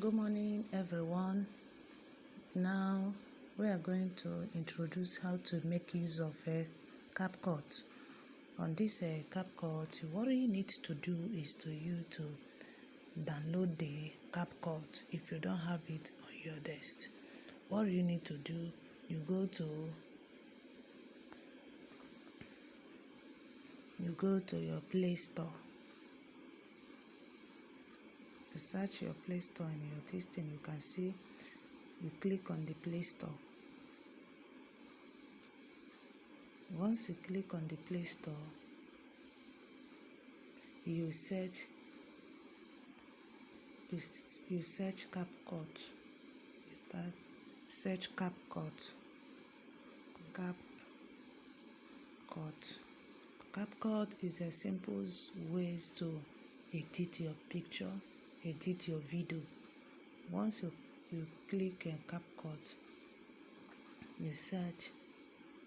Good morning, everyone. Now we are going to introduce how to make use of a capcut. On this capcut, what you need to do is to download the capcut if you don't have it on your desk. What you need to do, you go to your Play Store. You search your Play Store in your listing, you can see, you click on the Play Store. Once you click on the Play Store, you search capcut. You type search capcut. CapCut is the simplest ways to edit your picture, edit your video. Once you click on CapCut, you search,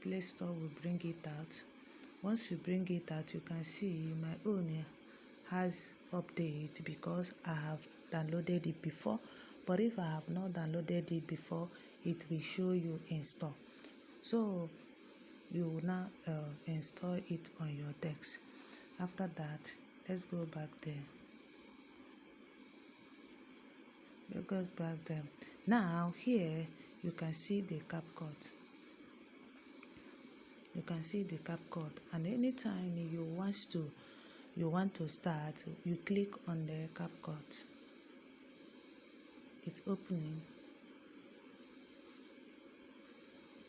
Play Store will bring it out. Once you bring it out, you can see my own has update because I have downloaded it before. But if I have not downloaded it before, it will show you install. So you will now install it on your desk. After that, let's go back there. It goes back there. Now here you can see the CapCut. You can see the CapCut, and anytime you want to start, you click on the CapCut. It's opening.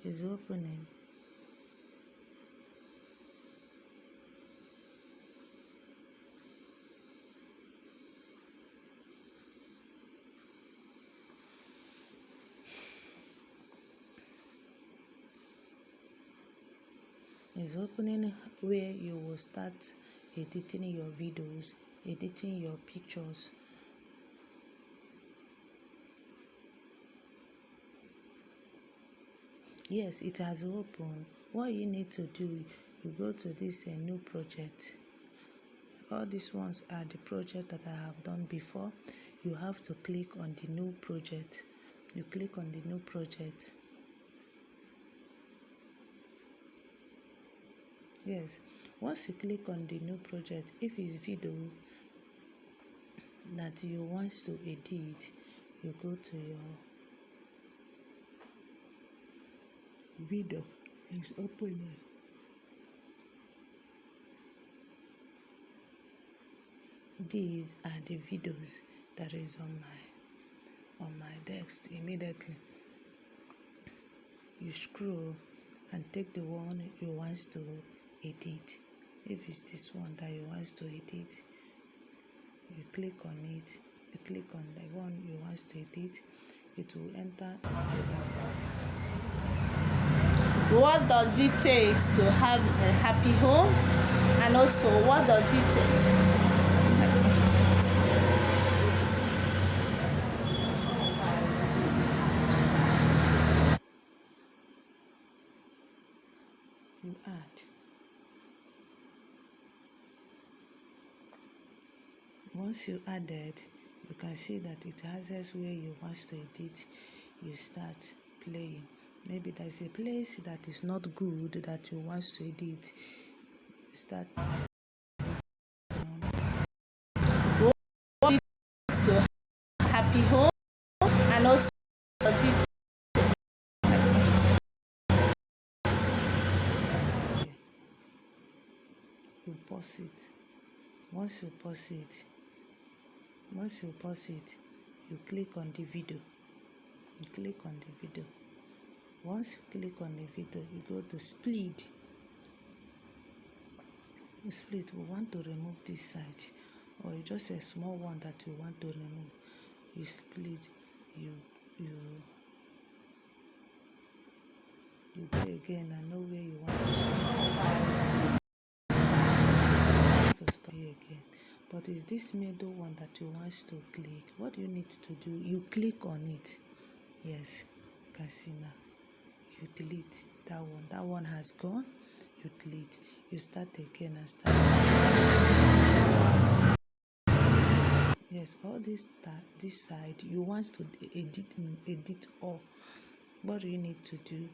It's opening. Is opening where you will start editing your videos, editing your pictures. Yes, it has opened. What you need to do, you go to this new project. All these ones are the project that I have done before. You have to click on the new project. You click on the new project. Yes, once you click on the new project, if it's video that you want to edit, you go to your video. It's opening. These are the videos that is on my desk. Immediately you scroll and take the one you want to edit. If it's this one that you want to edit, you click on it. You click on the one you want to edit, it will enter into that place. What does it take to have a happy home? And also, what does it take? You add. Once you added, you can see that it has this where you want to edit. You start playing. Maybe there's a place that is not good that you want to edit. You start. What is to happy home? And also, does it You pause it. Once you pause it, you click on the video. You click on the video. Once you click on the video, you go to split. You split. We want to remove this side, or just a small one that you want to remove. You split. You go again and know where you want to stop. So stop here again. But it's this middle one that you want to click. What you need to do, you click on it. Yes, you can see now. You delete that one. That one has gone. You delete. You start again and start editing. Yes, all this side you want to edit all. What do you need to do?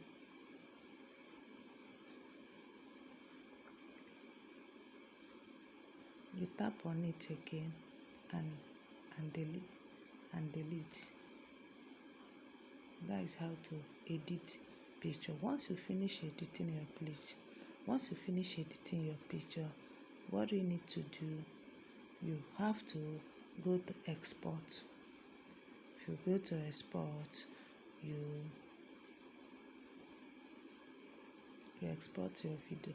You tap on it again and delete. That is how to edit picture. Once you finish editing your picture, what do you need to do? You have to go to export. If you go to export, you export your video.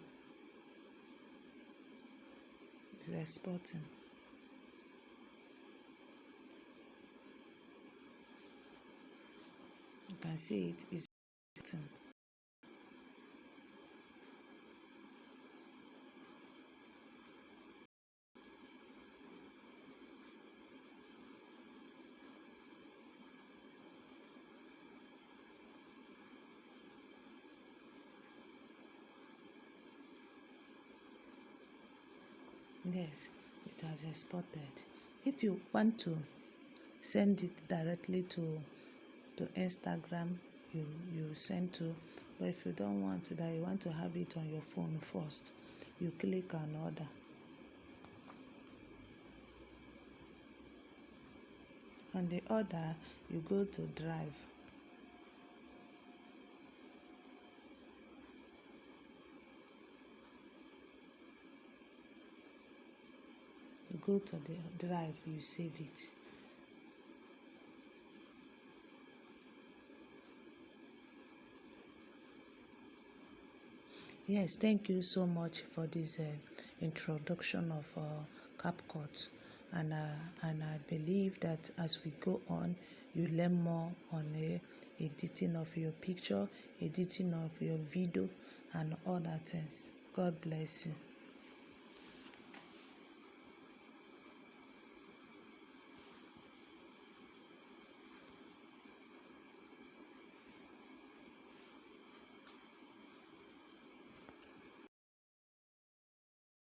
It's exporting. You can see it is exporting. Yes, it has exported. If you want to send it directly to Instagram, you send to. But if you don't want that, you want to have it on your phone first, you click on order. On the order, you go to drive. You go to the drive, you save it. Yes, thank you so much for this introduction of CapCut, and I believe that as we go on, you learn more on editing of your picture, editing of your video, and other things. God bless you.